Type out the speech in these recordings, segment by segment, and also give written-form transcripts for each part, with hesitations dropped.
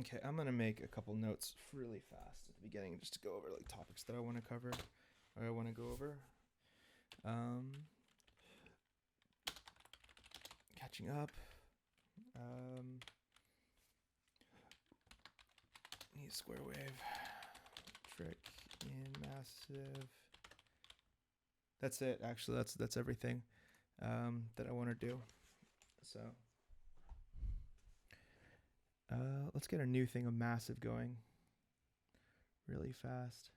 Okay, I'm gonna make a couple notes really fast at the beginning just to go over like topics that I want to cover or I want to go over. Um, Catching up. Um, Need square wave trick in massive. That's it. Actually, that's everything that I want to do. So let's get a new thing of massive going really fast.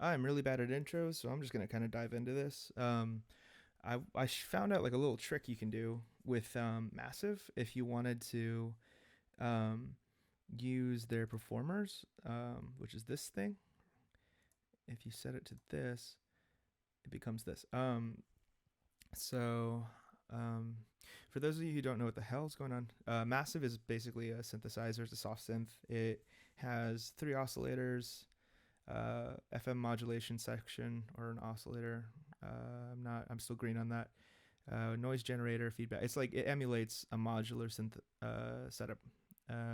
I'm really bad at intros, so I'm just gonna kind of dive into this. I found out like a little trick you can do with Massive if you wanted to um, use their performers, which is this thing. If you set it to this, it becomes this. So um, for those of you who don't know what the hell is going on, Massive is basically a synthesizer. It's a soft synth. It has 3 oscillators, FM modulation section or an oscillator. I'm still green on that. Noise generator, feedback. It's like it emulates a modular synth setup.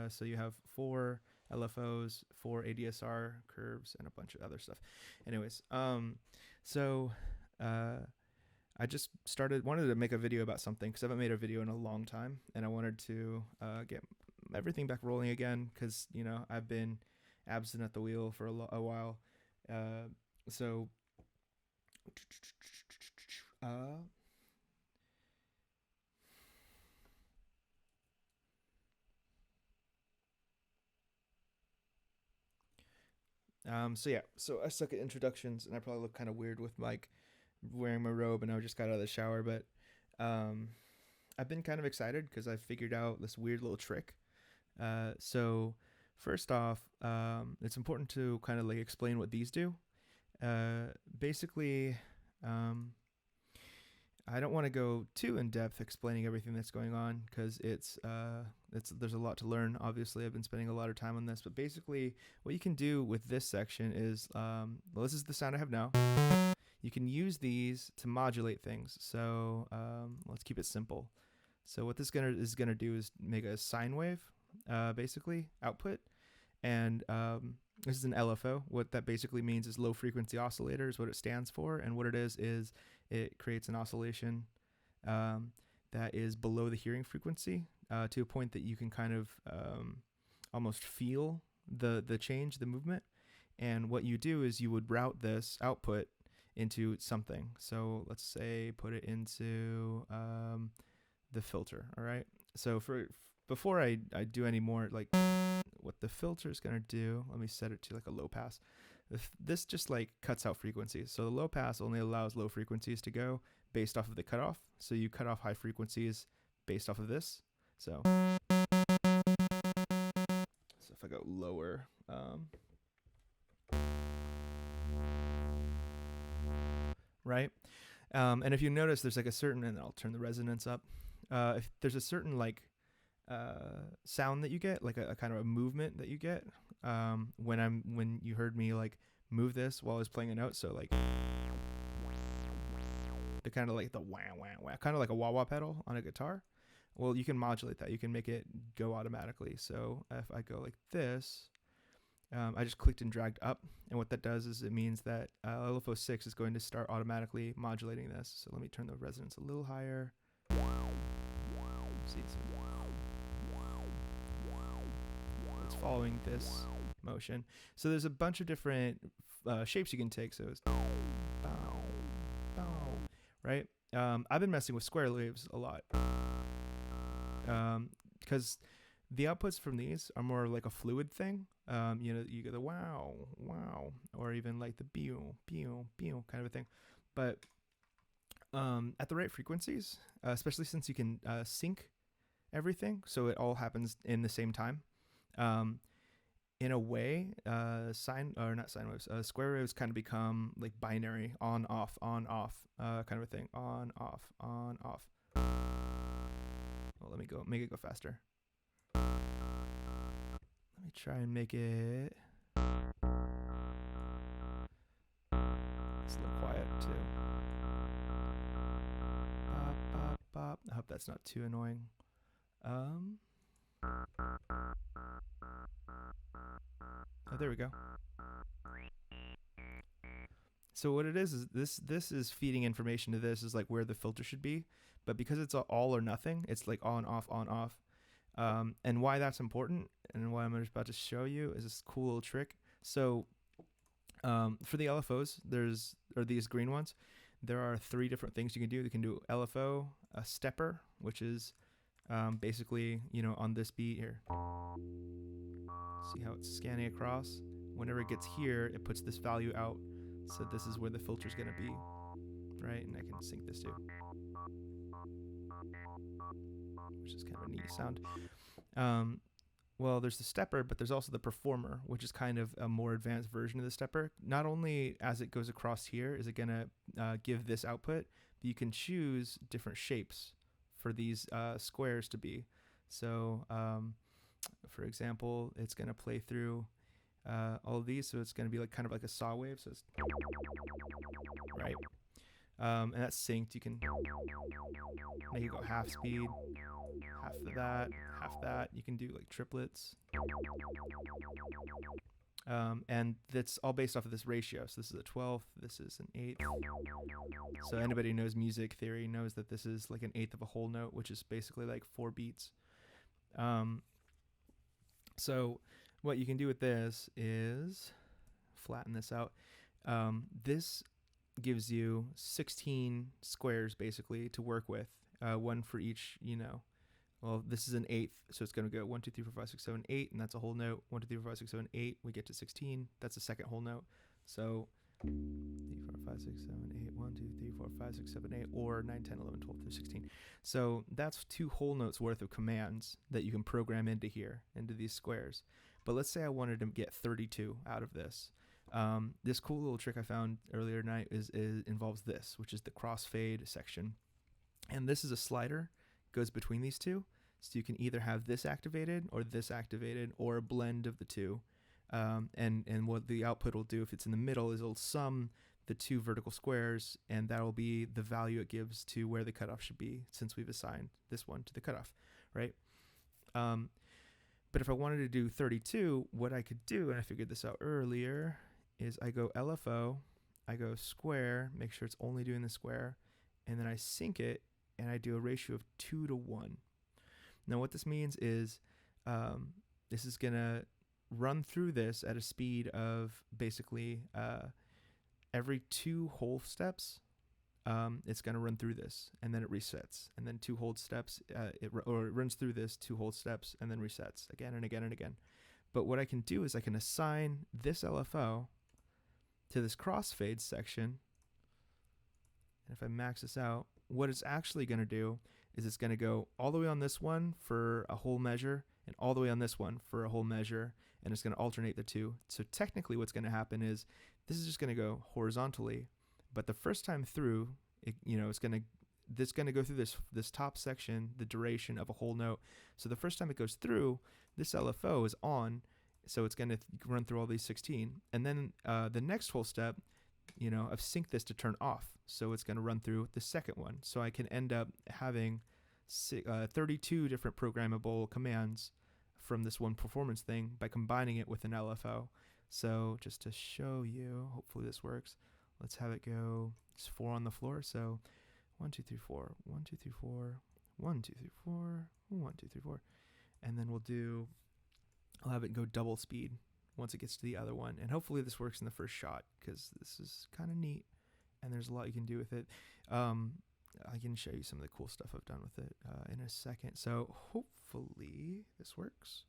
So you have 4 LFOs, 4 ADSR curves, and a bunch of other stuff. Anyways, so I just wanted to make a video about something because I haven't made a video in a long time, and I wanted to get everything back rolling again because I've been absent at the wheel for a while. So so I suck at introductions, and I probably look kind of weird with like wearing my robe, and I just got out of the shower. But um, I've been kind of excited because I figured out this weird little trick. So first off, it's important to kind of like explain what these do. Basically, I don't want to go too in depth explaining everything that's going on because it's there's a lot to learn. Obviously, I've been spending a lot of time on this, but basically, what you can do with this section is, well, this is the sound I have now. You can use these to modulate things. So let's keep it simple. So what this is gonna do is make a sine wave, basically output, and this is an LFO. What that basically means is low frequency oscillator is what it stands for, and what it is it creates an oscillation that is below the hearing frequency to a point that you can kind of almost feel the change, the movement. And what you do is you would route this output into something. So let's say put it into the filter. All right. So before I do any more, like what the filter is going to do, let me set it to like a low pass. This just like cuts out frequencies. So the low pass only allows low frequencies to go based off of the cutoff. So you cut off high frequencies based off of this. So if I go lower, right? And if you notice, there's like a certain, and I'll turn the resonance up. If there's a certain like sound that you get, like a kind of a movement that you get when you heard me like move this while I was playing a note. So like the kind of like the wah wah wah, kind of like a wah wah pedal on a guitar. Well, you can modulate that. You can make it go automatically. So if I go like this, I just clicked and dragged up, and what that does is it means that LFO 6 is going to start automatically modulating this. So let me turn the resonance a little higher. See, it's following this motion. So there's a bunch of different shapes you can take. So it's right. I've been messing with square waves a lot because the outputs from these are more like a fluid thing. You get the wow, wow, or even like the pew, pew, pew kind of a thing. But at the right frequencies, especially since you can sync everything, so it all happens in the same time. In a way, sine waves, square waves kind of become like binary, on, off, kind of a thing, on, off, on, off. Well, let me make it go faster. Let me try and make it. It's a little quiet. too. Bop, bop, bop. I hope that's not too annoying. Oh, there we go. So what it is this is feeding information to this is like where the filter should be, but because it's all or nothing, it's like on, off, on, off. And why that's important and what I'm just about to show you is this cool little trick. So for the LFOs, these green ones, there are 3 different things you can do. You can do LFO, a stepper, which is basically, on this beat here. See how it's scanning across? Whenever it gets here, it puts this value out. So this is where the filter is going to be, right? And I can sync this too, which is kind of a neat sound. Well, there's the stepper, but there's also the performer, which is kind of a more advanced version of the stepper. Not only as it goes across here is it going to give this output, but you can choose different shapes for these squares to be. So, for example, it's going to play through all of these, so it's going to be like kind of like a saw wave. So it's right, and that's synced. You can make it go half speed, half of that, half that. You can do like triplets, and that's all based off of this ratio. So this is a 12th, this is an 8th. So anybody who knows music theory knows that this is like an 1/8 of a whole note, which is basically like 4 beats. So what you can do with this is flatten this out. This gives you 16 squares basically to work with, one for each, well, this is an 1/8, so it's going to go 1, 2, 3, 4, 5, 6, 7, 8, and that's a whole note. 1, 2, 3, 4, 5, 6, 7, 8. We get to 16. That's the second whole note. So 3, 4, 5, 6, 7, 8, 1, 2, 3, 4, 5, 6, 7, 8, or 9, 10, 11, 12 through 16. So that's 2 whole notes worth of commands that you can program into here, into these squares. But let's say I wanted to get 32 out of this. This cool little trick I found earlier tonight involves this, which is the crossfade section. And this is a slider, goes between these two. So you can either have this activated or a blend of the two. And what the output will do if it's in the middle is it'll sum the 2 vertical squares, and that'll be the value it gives to where the cutoff should be, since we've assigned this one to the cutoff, right? But if I wanted to do 32, what I could do, and I figured this out earlier, is I go LFO, I go square, make sure it's only doing the square, and then I sync it, and I do a ratio of 2 to 1. Now what this means is this is going to run through this at a speed of basically every 2 whole steps. It's going to run through this, and then it resets, and then 2 hold steps, it runs through this 2 hold steps, and then resets again and again and again. But what I can do is I can assign this LFO to this crossfade section, and if I max this out, what it's actually going to do is it's going to go all the way on this one for a whole measure, and all the way on this one for a whole measure, and it's going to alternate the 2. So technically what's going to happen is this is just going to go horizontally. But the first time through, it's going to go through this top section, the duration of a whole note. So the first time it goes through, this LFO is on, so it's going to run through all these 16. And then the next whole step, I've synced this to turn off, so it's going to run through the second one. So I can end up having 32 different programmable commands from this one performance thing by combining it with an LFO. So just to show you, hopefully this works. Let's have it go. It's 4 on the floor. So 1, 2, 3, 4, 1, 2, 3, 4, 1, 2, 3, 4, 1, 2, 3, 4. And then I'll have it go double speed once it gets to the other one. And hopefully this works in the first shot, because this is kind of neat. And there's a lot you can do with it. I can show you some of the cool stuff I've done with it in a second. So hopefully this works.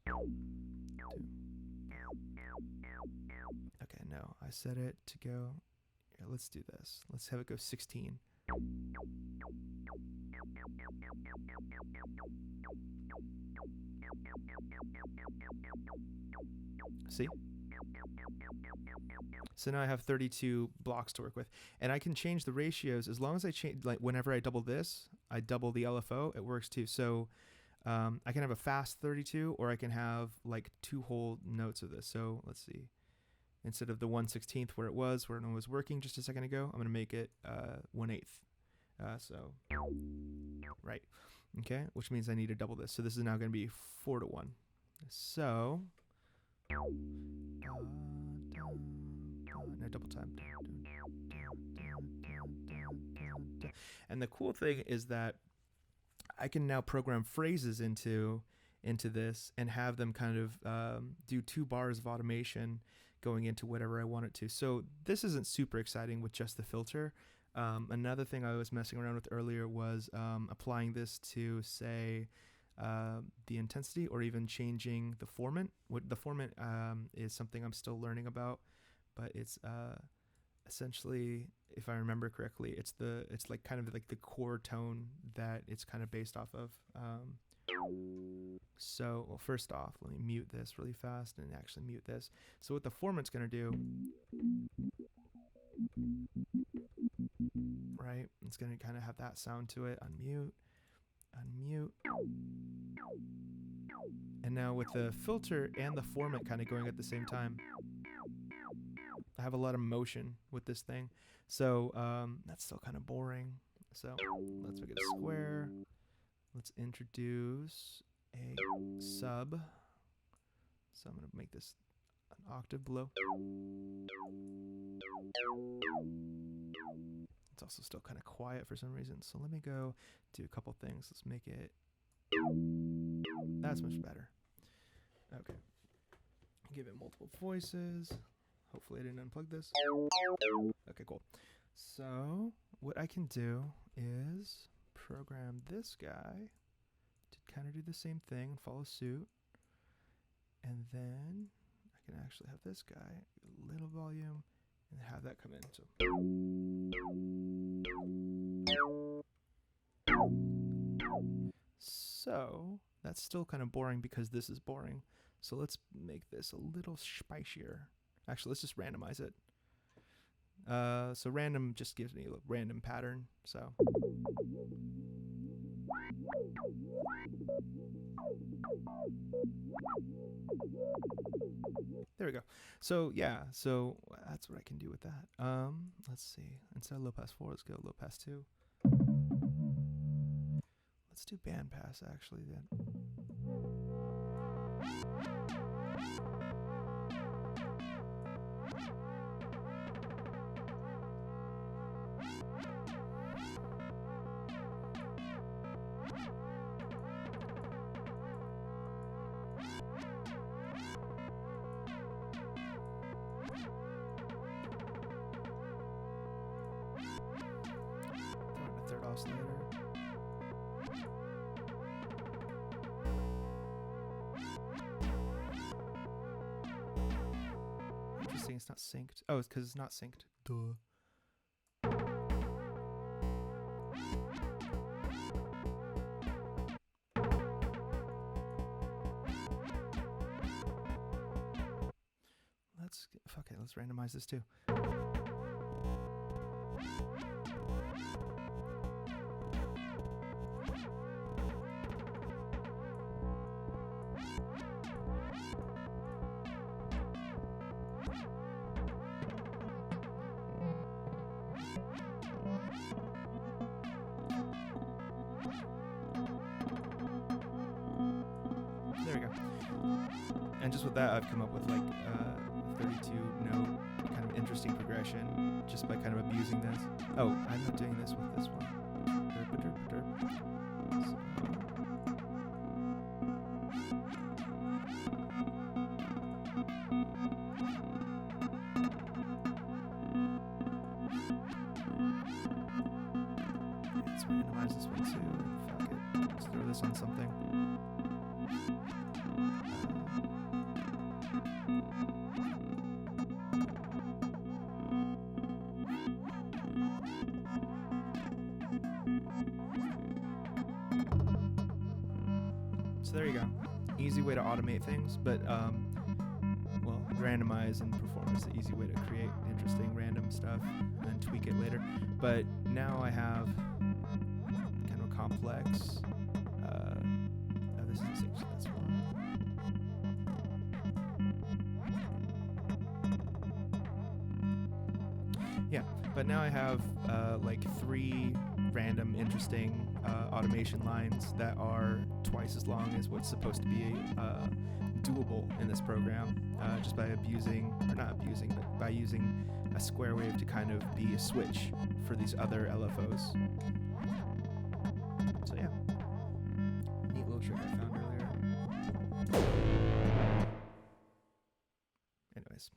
Okay, no, I set it to go. Here, let's do this. Let's have it go 16. See? So now I have 32 blocks to work with, and I can change the ratios as long as I change, like whenever I double this, I double the LFO, it works too. So I can have a fast 32, or I can have like 2 whole notes of this. So let's see. instead of the 1/16 where it was working just a second ago, I'm going to make it 1/8. So, right. Okay, which means I need to double this. So this is now going to be 4:1. So, no, double time. And the cool thing is that I can now program phrases into this and have them kind of do 2 bars of automation going into whatever I want it to. So this isn't super exciting with just the filter. Another thing I was messing around with earlier was applying this to, say, the intensity, or even changing the formant. The formant is something I'm still learning about, but it's essentially, if I remember correctly, it's like kind of like the core tone that it's kind of based off of. So, well, first off, let me mute this really fast and actually mute this. So what the format's going to do, right, it's going to kind of have that sound to it. Unmute, unmute. And now with the filter and the format kind of going at the same time, I have a lot of motion with this thing. So that's still kind of boring. So let's make it a square. Let's introduce a sub. So I'm going to make this an octave below. It's also still kind of quiet for some reason. So let me go do a couple things. Let's make it, that's much better. Okay. Give it multiple voices. Hopefully I didn't unplug this. Okay, cool. So what I can do is program this guy to kind of do the same thing and follow suit. And then I can actually have this guy, a little volume, and have that come in. So that's still kind of boring because this is boring. So let's make this a little spicier. Actually, let's just randomize it. So random just gives me a random pattern. So there we go. So yeah, so that's what I can do with that. Let's see. Instead of low pass 4, let's go low pass 2. Let's do band pass actually then. Throw in a third oscillator. Interesting, it's not synced. Oh, it's because it's not synced. Duh. Fuck it, let's randomize this too. There we go. And just with that, I've come up with like 32 note kind of interesting progression just by kind of abusing this. Oh, I'm not doing this with this one. Let's randomize this one too. Fuck it. Let's throw this on something. So there you go. Easy way to automate things, but well, randomize and perform is the easy way to create interesting random stuff and tweak it later. But now I have kind of a complex. Oh, this is the same. So that's fine. Yeah, but now I have like 3 random interesting automation lines that are twice as long as what's supposed to be doable in this program, just by abusing, or not abusing, but by using a square wave to kind of be a switch for these other LFOs. So yeah, neat little trick I found earlier. Anyways.